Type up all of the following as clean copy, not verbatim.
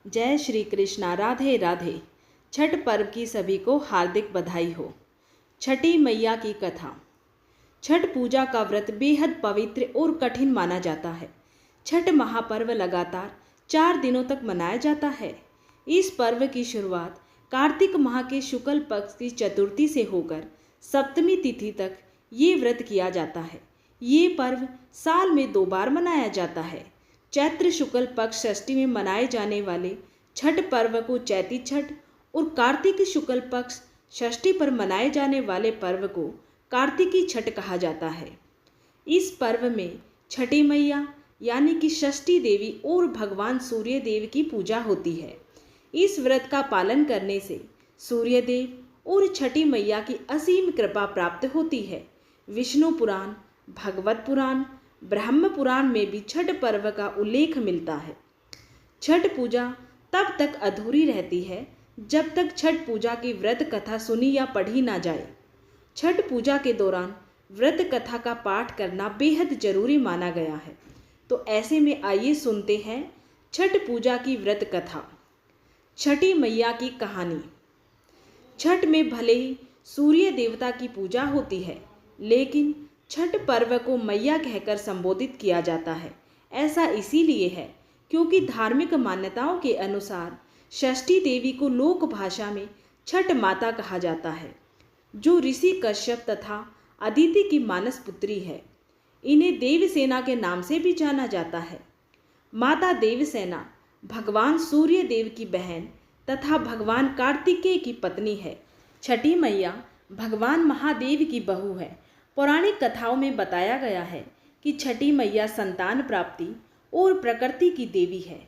जय श्री कृष्णा। राधे राधे। छठ पर्व की सभी को हार्दिक बधाई हो। छठी मैया की कथा। छठ पूजा का व्रत बेहद पवित्र और कठिन माना जाता है। छठ महापर्व लगातार 4 दिनों तक मनाया जाता है। इस पर्व की शुरुआत कार्तिक माह के शुक्ल पक्ष की चतुर्थी से होकर सप्तमी तिथि तक ये व्रत किया जाता है। ये पर्व साल में 2 बार मनाया जाता है। चैत्र शुक्ल पक्ष षष्ठी में मनाए जाने वाले छठ पर्व को चैती छठ और कार्तिक शुक्ल पक्ष षष्ठी पर मनाए जाने वाले पर्व को कार्तिकी छठ कहा जाता है। इस पर्व में छठी मैया यानी कि षष्ठी देवी और भगवान सूर्य देव की पूजा होती है। इस व्रत का पालन करने से सूर्य देव और छठी मैया की असीम कृपा प्राप्त होती है। विष्णु पुराण, भागवत पुराण, ब्रह्म पुराण में भी छठ पर्व का उल्लेख मिलता है। छठ पूजा तब तक अधूरी रहती है जब तक छठ पूजा की व्रत कथा सुनी या पढ़ी ना जाए। छठ पूजा के दौरान व्रत कथा का पाठ करना बेहद जरूरी माना गया है। तो ऐसे में आइए सुनते हैं छठ पूजा की व्रत कथा। छठी मैया की कहानी। छठ में भले ही सूर्य देवता की पूजा होती है, लेकिन छठ पर्व को मैया कहकर संबोधित किया जाता है। ऐसा इसीलिए है क्योंकि धार्मिक मान्यताओं के अनुसार षष्ठी देवी को लोक भाषा में छठ माता कहा जाता है, जो ऋषि कश्यप तथा अदिति की मानस पुत्री है। इन्हें देवसेना के नाम से भी जाना जाता है। माता देवसेना भगवान सूर्य देव की बहन तथा भगवान कार्तिकेय की पत्नी है। छठी मैया भगवान महादेव की बहू है। पौराणिक कथाओं में बताया गया है कि छठी मैया संतान प्राप्ति और प्रकृति की देवी है।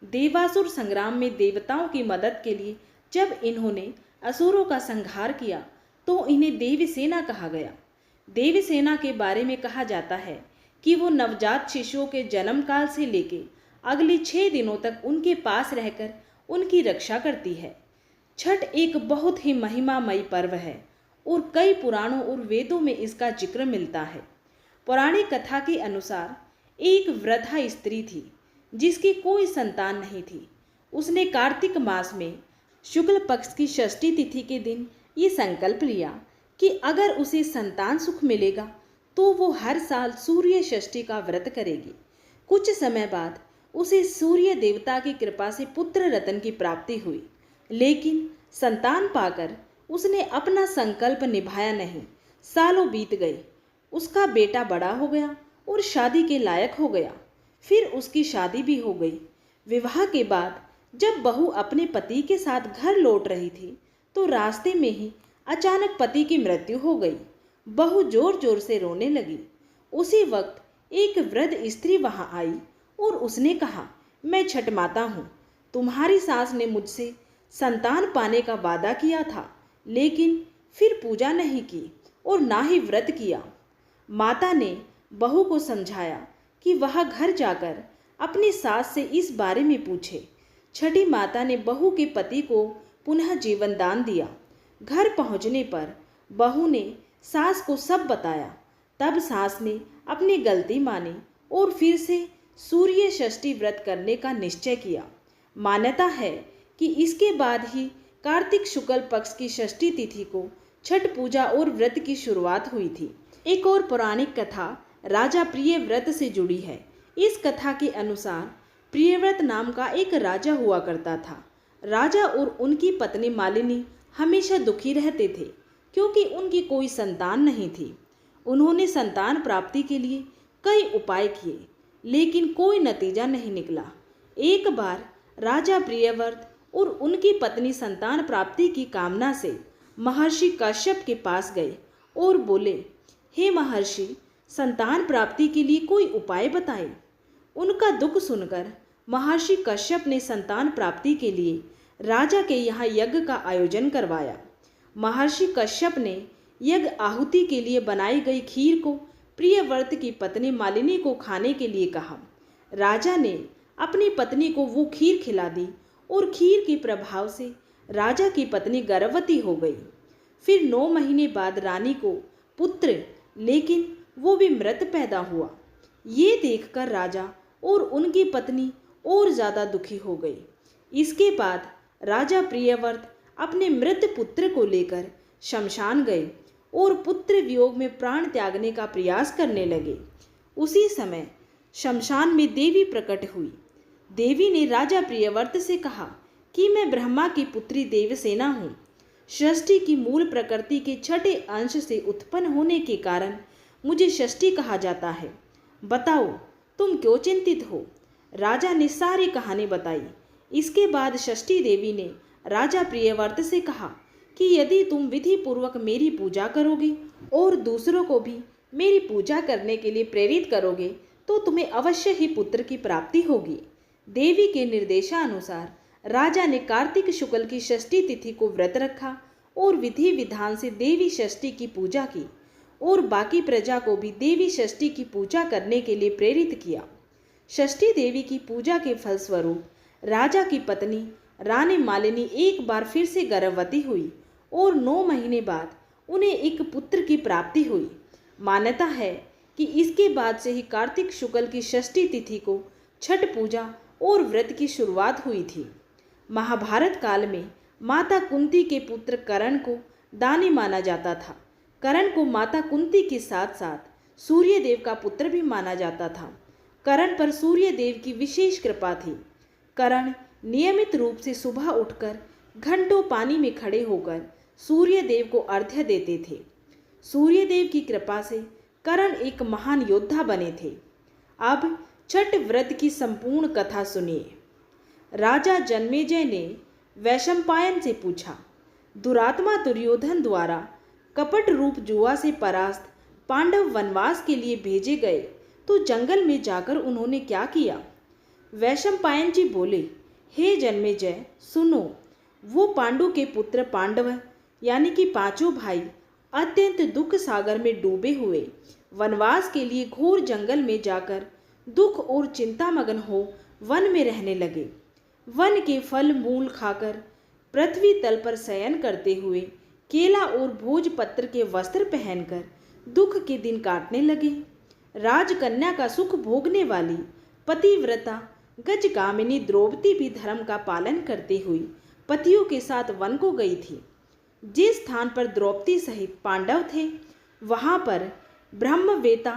देवासुर संग्राम में देवताओं की मदद के लिए जब इन्होंने असुरों का संहार किया तो इन्हें देवसेना कहा गया। देवसेना के बारे में कहा जाता है कि वो नवजात शिशुओं के जन्म काल से लेकर अगले 6 दिनों तक उनके पास रहकर उनकी रक्षा करती है। छठ एक बहुत ही महिमामयी पर्व है और कई पुराणों और वेदों में इसका जिक्र मिलता है। पौराणिक कथा के अनुसार एक वृद्धा स्त्री थी जिसकी कोई संतान नहीं थी। उसने कार्तिक मास में शुक्ल पक्ष की षष्ठी तिथि के दिन ये संकल्प लिया कि अगर उसे संतान सुख मिलेगा तो वो हर साल सूर्य षष्ठी का व्रत करेगी। कुछ समय बाद उसे सूर्य देवता की कृपा से पुत्र रत्न की प्राप्ति हुई, लेकिन संतान पाकर उसने अपना संकल्प निभाया नहीं। सालों बीत गए। उसका बेटा बड़ा हो गया और शादी के लायक हो गया। फिर उसकी शादी भी हो गई। विवाह के बाद जब बहू अपने पति के साथ घर लौट रही थी तो रास्ते में ही अचानक पति की मृत्यु हो गई। बहू जोर जोर से रोने लगी। उसी वक्त एक वृद्ध स्त्री वहां आई और उसने कहा, मैं छठ माता हूँ। तुम्हारी सास ने मुझसे संतान पाने का वादा किया था, लेकिन फिर पूजा नहीं की और ना ही व्रत किया। माता ने बहू को समझाया कि वह घर जाकर अपनी सास से इस बारे में पूछे। छठी माता ने बहू के पति को पुनः जीवन दान दिया। घर पहुंचने पर बहू ने सास को सब बताया। तब सास ने अपनी गलती मानी और फिर से सूर्य षष्ठी व्रत करने का निश्चय किया। मान्यता है कि इसके बाद ही कार्तिक शुक्ल पक्ष की षष्ठी तिथि को छठ पूजा और व्रत की शुरुआत हुई थी। एक और पौराणिक कथा राजा प्रियव्रत से जुड़ी है। इस कथा के अनुसार प्रियव्रत नाम का एक राजा हुआ करता था। राजा और उनकी पत्नी मालिनी हमेशा दुखी रहते थे क्योंकि उनकी कोई संतान नहीं थी। उन्होंने संतान प्राप्ति के लिए कई उपाय किए, लेकिन कोई नतीजा नहीं निकला। एक बार राजा प्रियव्रत और उनकी पत्नी संतान प्राप्ति की कामना से महर्षि कश्यप के पास गए और बोले, हे महर्षि, संतान प्राप्ति के लिए कोई उपाय बताएं। उनका दुख सुनकर महर्षि कश्यप ने संतान प्राप्ति के लिए राजा के यहाँ यज्ञ का आयोजन करवाया। महर्षि कश्यप ने यज्ञ आहुति के लिए बनाई गई खीर को प्रियव्रत की पत्नी मालिनी को खाने के लिए कहा। राजा ने अपनी पत्नी को वो खीर खिला दी और खीर के प्रभाव से राजा की पत्नी गर्भवती हो गई। फिर 9 महीने बाद रानी को पुत्र, लेकिन वो भी मृत पैदा हुआ। ये देखकर राजा और उनकी पत्नी और ज़्यादा दुखी हो गई। इसके बाद राजा प्रियव्रत अपने मृत पुत्र को लेकर शमशान गए और पुत्र वियोग में प्राण त्यागने का प्रयास करने लगे। उसी समय शमशान में देवी प्रकट हुई। देवी ने राजा प्रियव्रत से कहा कि मैं ब्रह्मा की पुत्री देवसेना हूँ। सृष्टि की मूल प्रकृति के छठे अंश से उत्पन्न होने के कारण मुझे षष्ठी कहा जाता है। बताओ तुम क्यों चिंतित हो। राजा ने सारी कहानी बताई। इसके बाद षष्ठी देवी ने राजा प्रियव्रत से कहा कि यदि तुम विधि पूर्वक मेरी पूजा करोगे और दूसरों को भी मेरी पूजा करने के लिए प्रेरित करोगे तो तुम्हें अवश्य ही पुत्र की प्राप्ति होगी। देवी के निर्देशानुसार राजा ने कार्तिक शुक्ल की षष्ठी तिथि को व्रत रखा और विधि विधान से देवी षष्ठी की पूजा की और बाकी प्रजा को भी देवी षष्ठी की पूजा करने के लिए प्रेरित किया। षष्ठी देवी की पूजा के फलस्वरूप राजा की पत्नी रानी मालिनी एक बार फिर से गर्भवती हुई और 9 महीने बाद उन्हें एक पुत्र की प्राप्ति हुई। मान्यता है कि इसके बाद से ही कार्तिक शुक्ल की षष्ठी तिथि को छठ पूजा और व्रत की शुरुआत हुई थी। महाभारत काल में माता कुंती के पुत्र कर्ण को दानी माना जाता था। कर्ण को माता कुंती के साथ साथ सूर्य देव का पुत्र भी माना जाता था। कर्ण पर सूर्य देव की विशेष कृपा थी। कर्ण नियमित रूप से सुबह उठकर घंटों पानी में खड़े होकर सूर्य देव को अर्घ्य देते थे। सूर्य देव की कृपा से कर्ण एक महान योद्धा बने थे। अब छठ व्रत की संपूर्ण कथा सुनिए। राजा जन्मेजय ने वैशंपायन से पूछा, दुरात्मा दुर्योधन द्वारा कपट रूप जुआ से परास्त पांडव वनवास के लिए भेजे गए तो जंगल में जाकर उन्होंने क्या किया। वैशंपायन जी बोले, हे जन्मेजय सुनो, वो पांडु के पुत्र पांडव यानी कि 5 भाई अत्यंत दुख सागर में डूबे हुए वनवास के लिए घोर जंगल में जाकर दुख और चिंता मगन हो वन में रहने लगे। वन के फल मूल खाकर पृथ्वी तल पर शयन करते हुए केला और भोजपत्र के वस्त्र पहनकर दुख के दिन काटने लगे। राजकन्या का सुख भोगने वाली पतिव्रता गजगामिनी द्रौपदी भी धर्म का पालन करती हुई पतियों के साथ वन को गई थी। जिस स्थान पर द्रौपदी सहित पांडव थे वहां पर ब्रह्मवेता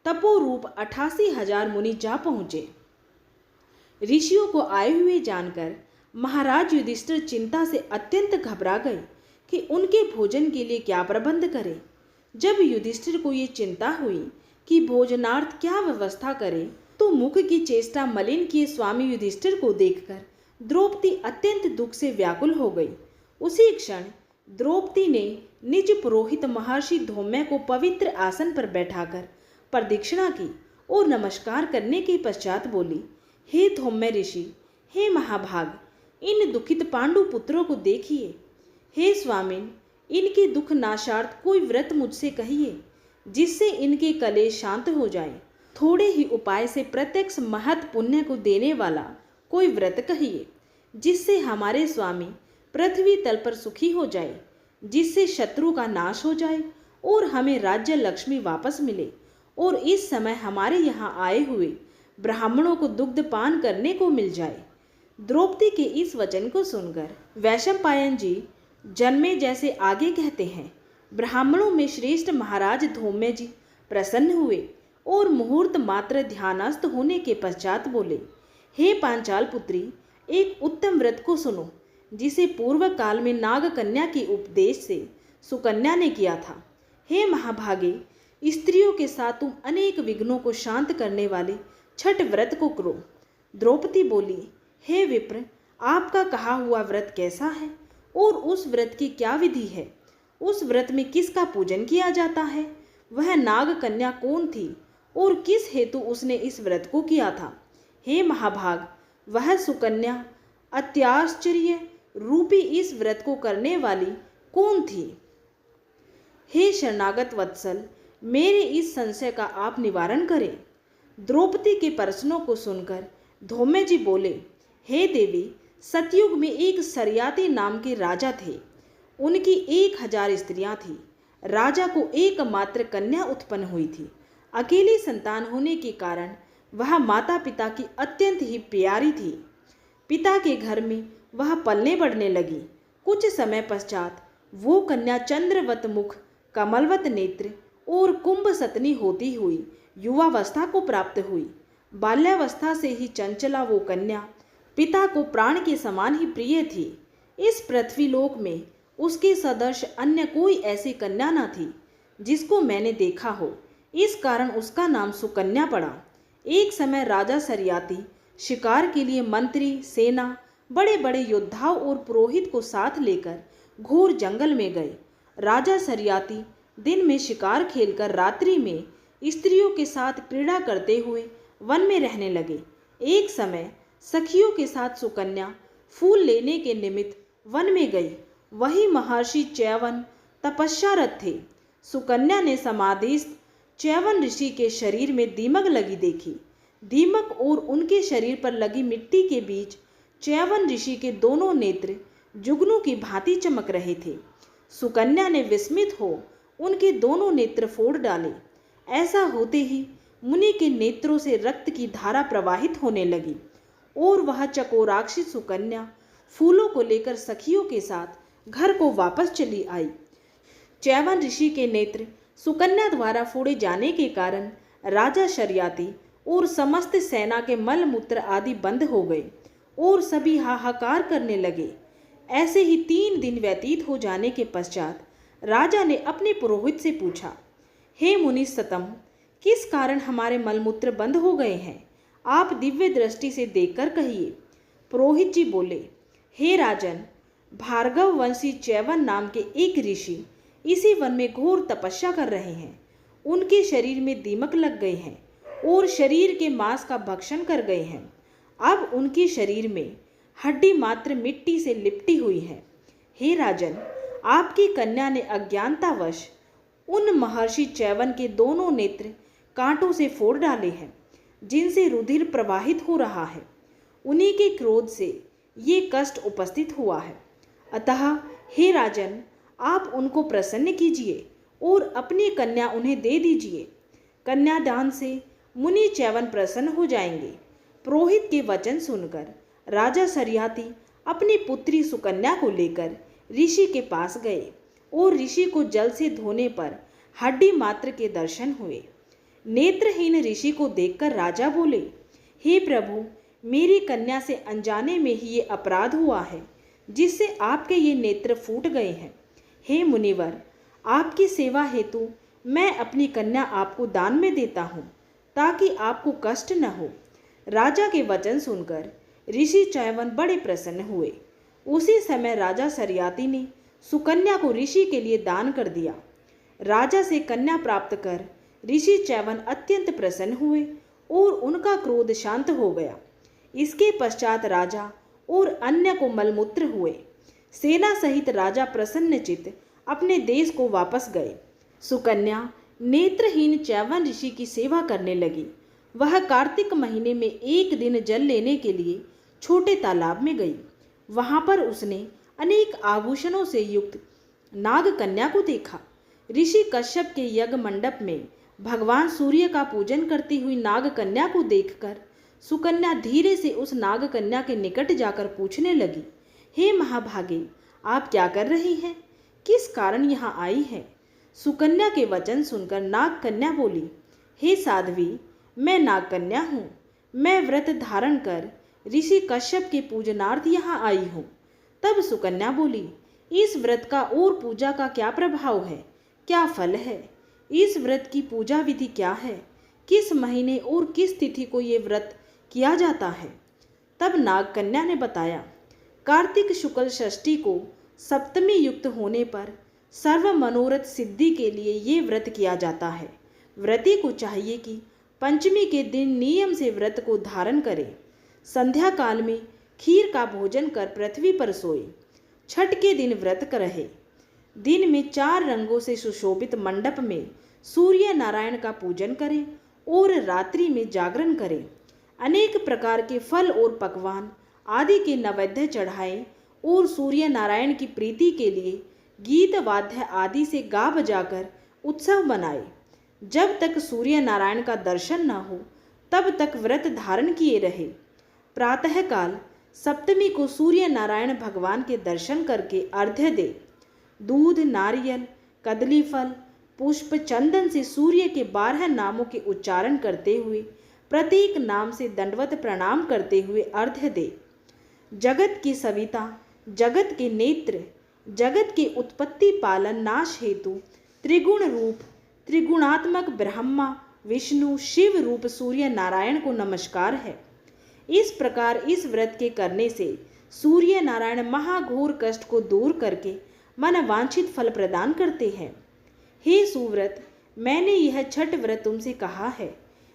तपोरूप 88,000 मुनि जा पहुँचे। ऋषियों को आए हुए जानकर महाराज युधिष्ठिर चिंता से अत्यंत घबरा गए कि उनके भोजन के लिए क्या प्रबंध करें। जब युधिष्ठिर को ये चिंता हुई कि भोजनार्थ क्या व्यवस्था करें तो मुख की चेष्टा मलिन किए स्वामी युधिष्ठिर को देखकर द्रौपदी अत्यंत दुख से व्याकुल हो गई। उसी क्षण द्रौपदी ने निज पुरोहित महर्षि धौम्य को पवित्र आसन पर बैठाकर प्रदक्षिणा की और नमस्कार करने के पश्चात बोली, हे धौम्य ऋषि, हे महाभाग, इन दुखित पांडु पुत्रों को देखिए। हे स्वामिन, इनके दुख नाशार्थ कोई व्रत मुझसे कहिए जिससे इनके कलेश शांत हो जाए। थोड़े ही उपाय से प्रत्यक्ष महत् पुण्य को देने वाला कोई व्रत कहिए जिससे हमारे स्वामी पृथ्वी तल पर सुखी हो जाए, जिससे शत्रु का नाश हो जाए और हमें राज्य लक्ष्मी वापस मिले और इस समय हमारे यहाँ आए हुए ब्राह्मणों को दुग्ध पान करने को मिल जाए। द्रौपदी के इस वचन को सुनकर वैशंपायन जी जन्मेजय से आगे कहते हैं, ब्राह्मणों में श्रेष्ठ महाराज धौम्य जी प्रसन्न हुए और मुहूर्त मात्र ध्यानस्थ होने के पश्चात बोले, हे पांचाल पुत्री, एक उत्तम व्रत को सुनो जिसे पूर्व काल में नाग कन्या के उपदेश से सुकन्या ने किया था। हे महाभागे, स्त्रियों के साथ तुम अनेक विघ्नों को शांत करने वाले छठ व्रत को करो। द्रौपदी बोली, हे विप्र, आपका कहा हुआ व्रत कैसा है और उस व्रत की क्या विधि है? उस व्रत में किसका पूजन किया जाता है? वह नाग कन्या कौन थी और किस हेतु उसने इस व्रत को किया था? हे महाभाग, वह सुकन्या अत्याश्चर्य रूपी इस व्रत को करने वाली कौन थी? हे शरणागत वत्सल, मेरे इस संशय का आप निवारण करें। द्रौपदी के प्रश्नों को सुनकर धौम्य जी बोले, हे देवी, सतयुग में एक सरयाती नाम के राजा थे। उनकी 1000 स्त्रियां थीं। राजा को एकमात्र कन्या उत्पन्न हुई थी। अकेली संतान होने के कारण वह माता पिता की अत्यंत ही प्यारी थी। पिता के घर में वह पलने बढ़ने लगी। कुछ समय पश्चात वो कन्या चंद्रवत मुख, कमलवत नेत्र और कुंभ सतनी होती हुई युवावस्था को प्राप्त हुई। बाल्यावस्था से ही चंचला वो कन्या पिता को प्राण के समान ही प्रिय थी। इस पृथ्वीलोक में उसके सदृश अन्य कोई ऐसी कन्या न थी जिसको मैंने देखा हो। इस कारण उसका नाम सुकन्या पड़ा। एक समय राजा सरियाती शिकार के लिए मंत्री, सेना, बड़े बड़े योद्धाओं और पुरोहित को साथ लेकर घोर जंगल में गए। राजा सरियाती दिन में शिकार खेलकर रात्रि में स्त्रियों के साथ क्रीड़ा करते हुए वन में रहने लगे। एक समय सखियों के साथ सुकन्या फूल लेने के निमित्त वन में गई। वही महर्षि च्यवन तपस्यारत थे। सुकन्या ने समाधिस्थ च्यवन ऋषि के शरीर में दीमक लगी देखी। दीमक और उनके शरीर पर लगी मिट्टी के बीच च्यवन ऋषि के दोनों नेत्र जुगनू की भांति चमक रहे थे। सुकन्या ने विस्मित हो उनके दोनों नेत्र फोड़ डाले। ऐसा होते ही मुनि के नेत्रों से रक्त की धारा प्रवाहित होने लगी और वह चकोराक्षी सुकन्या फूलों को लेकर सखियों के साथ घर को वापस चली आई। च्यवन ऋषि के नेत्र सुकन्या द्वारा फोड़े जाने के कारण राजा शर्याती और समस्त सेना के मल मूत्र आदि बंद हो गए और सभी हाहाकार करने लगे। ऐसे ही 3 दिन व्यतीत हो जाने के पश्चात राजा ने अपने पुरोहित से पूछा, हे मुनि सतम, किस कारण हमारे मलमूत्र बंद हो गए हैं? आप दिव्य दृष्टि से देखकर कहिए। पुरोहित जी बोले, हे राजन, भार्गव वंशी च्यवन नाम के एक ऋषि इसी वन में घोर तपस्या कर रहे हैं। उनके शरीर में दीमक लग गए हैं और शरीर के मांस का भक्षण कर गए हैं। अब उनके शरीर में हड्डी मात्र मिट्टी से लिपटी हुई है। हे राजन, आपकी कन्या ने अज्ञानतावश उन महर्षि च्यवन के दोनों नेत्र कांटों से फोड़ डाले हैं, जिनसे रुधिर प्रवाहित हो रहा है। उन्हीं के क्रोध से ये कष्ट उपस्थित हुआ है। अतः हे राजन, आप उनको प्रसन्न कीजिए और अपनी कन्या उन्हें दे दीजिए। कन्यादान से मुनि च्यवन प्रसन्न हो जाएंगे। पुरोहित के वचन सुनकर राजा सरियाती अपनी पुत्री सुकन्या को लेकर ऋषि के पास गए और ऋषि को जल से धोने पर हड्डी मात्र के दर्शन हुए। नेत्रहीन ऋषि को देखकर राजा बोले, हे प्रभु, मेरी कन्या से अनजाने में ही ये अपराध हुआ है, जिससे आपके ये नेत्र फूट गए हैं। हे मुनिवर, आपकी सेवा हेतु मैं अपनी कन्या आपको दान में देता हूँ, ताकि आपको कष्ट न हो। राजा के वचन सुनकर ऋषि च्यवन बड़े प्रसन्न हुए। उसी समय राजा सरियाती ने सुकन्या को ऋषि के लिए दान कर दिया। राजा से कन्या प्राप्त कर ऋषि च्यवन अत्यंत प्रसन्न हुए और उनका क्रोध शांत हो गया। इसके पश्चात राजा और अन्य को मलमूत्र हुए। सेना सहित राजा प्रसन्नचित्त अपने देश को वापस गए। सुकन्या नेत्रहीन च्यवन ऋषि की सेवा करने लगी। वह कार्तिक महीने में एक दिन जल लेने के लिए छोटे तालाब में गई। वहां पर उसने अनेक आभूषणों से युक्त नाग कन्या को देखा। ऋषि कश्यप के यज्ञ मंडप में भगवान सूर्य का पूजन करती हुई नाग कन्या को देखकर सुकन्या धीरे से उस नाग कन्या के निकट जाकर पूछने लगी, हे महाभागे, आप क्या कर रही हैं? किस कारण यहाँ आई हैं? सुकन्या के वचन सुनकर नाग कन्या बोली, हे साध्वी, मैं नाग कन्या हूँ। मैं व्रत धारण कर ऋषि कश्यप के पूजनार्थ यहाँ आई हूँ। तब सुकन्या बोली, इस व्रत का और पूजा का क्या प्रभाव है? क्या फल है? इस व्रत की पूजा विधि क्या है? किस महीने और किस तिथि को ये व्रत किया जाता है? तब नाग कन्या ने बताया, कार्तिक शुक्ल षष्ठी को सप्तमी युक्त होने पर सर्व मनोरथ सिद्धि के लिए ये व्रत किया जाता है। व्रती को चाहिए कि पंचमी के दिन नियम से व्रत को धारण करे। संध्या काल में खीर का भोजन कर पृथ्वी पर सोए। छठ के दिन व्रत रहे। दिन में 4 रंगों से सुशोभित मंडप में सूर्य नारायण का पूजन करें और रात्रि में जागरण करें। अनेक प्रकार के फल और पकवान आदि के नैवेद्य चढ़ाएं और सूर्य नारायण की प्रीति के लिए गीत वाद्य आदि से गा बजाकर उत्सव मनाए। जब तक सूर्य नारायण का दर्शन न हो तब तक व्रत धारण किए रहे। प्रातःकाल सप्तमी को सूर्य नारायण भगवान के दर्शन करके अर्घ्य दे। दूध, नारियल, कदली फल, पुष्प, चंदन से सूर्य के 12 नामों के उच्चारण करते हुए प्रत्येक नाम से दंडवत प्रणाम करते हुए अर्घ्य दे। जगत की सविता, जगत के नेत्र, जगत के उत्पत्ति पालन नाश हेतु त्रिगुण रूप, त्रिगुणात्मक ब्रह्मा विष्णु शिव रूप सूर्य नारायण को नमस्कार है। इस प्रकार इस व्रत के करने से सूर्य नारायण महाघोर कष्ट को दूर करके मन वांछित फल प्रदान करते हैं। हे सुव्रत, मैंने यह छठ व्रत तुमसे कहा है।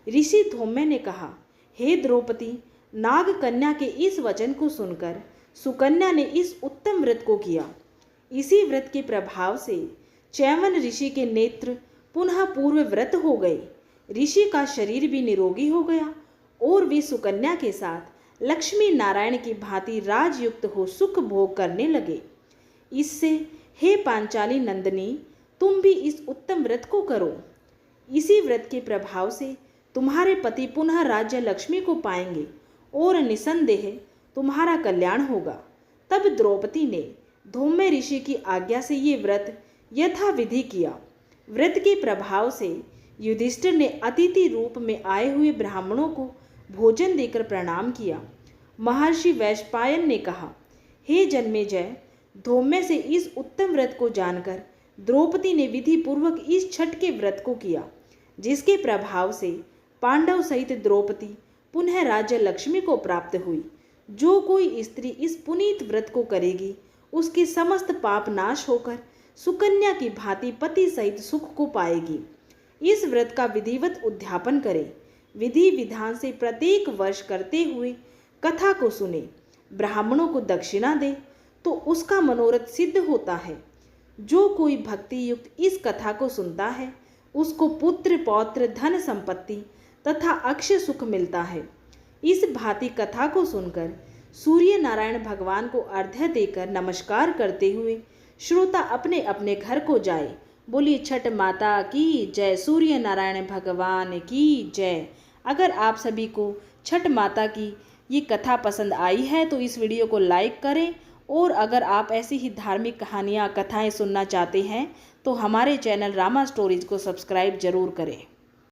ऋषि धौम्य ने कहा, हे द्रौपदी, नाग कन्या के इस वचन को सुनकर सुकन्या ने इस उत्तम व्रत को किया। इसी व्रत के प्रभाव से चैवन ऋषि के नेत्र पुनः पूर्व व्रत हो गए। ऋषि का शरीर भी निरोगी हो गया और वे सुकन्या के साथ लक्ष्मी नारायण की भांति राजयुक्त हो सुख भोग करने लगे। इससे हे पांचाली नंदिनी, तुम भी इस उत्तम व्रत को करो। इसी व्रत के प्रभाव से तुम्हारे पति पुनः राज्य लक्ष्मी को पाएंगे और निसंदेह तुम्हारा कल्याण होगा। तब द्रौपदी ने धौम्य ऋषि की आज्ञा से ये व्रत यथाविधि किया। व्रत के प्रभाव से युधिष्ठिर ने अतिथि रूप में आए हुए ब्राह्मणों को भोजन देकर प्रणाम किया। महर्षि वैशंपायन ने कहा, हे जन्मेजय, धौम्य से इस उत्तम व्रत को जानकर द्रौपदी ने विधि पूर्वक इस छठ के व्रत को किया, जिसके प्रभाव से पांडव सहित द्रौपदी पुनः राज्य लक्ष्मी को प्राप्त हुई। जो कोई स्त्री इस पुनीत व्रत को करेगी, उसके समस्त पाप नाश होकर सुकन्या की भांति पति सहित सुख को पाएगी। इस व्रत का विधिवत उद्यापन करें। विधि विधान से प्रत्येक वर्ष करते हुए कथा को सुने, ब्राह्मणों को दक्षिणा दे तो उसका मनोरथ सिद्ध होता है। जो कोई भक्ति युक्त इस कथा को सुनता है, उसको पुत्र पौत्र धन संपत्ति तथा अक्षय सुख मिलता है। इस भांति कथा को सुनकर सूर्य नारायण भगवान को अर्घ्य देकर नमस्कार करते हुए श्रोता अपने अपने घर को जाए। बोलिए छठ माता की जय, सूर्य नारायण भगवान की जय। अगर आप सभी को छठ माता की ये कथा पसंद आई है तो इस वीडियो को लाइक करें, और अगर आप ऐसी ही धार्मिक कहानियाँ कथाएं सुनना चाहते हैं तो हमारे चैनल रामा स्टोरीज को सब्सक्राइब जरूर करें।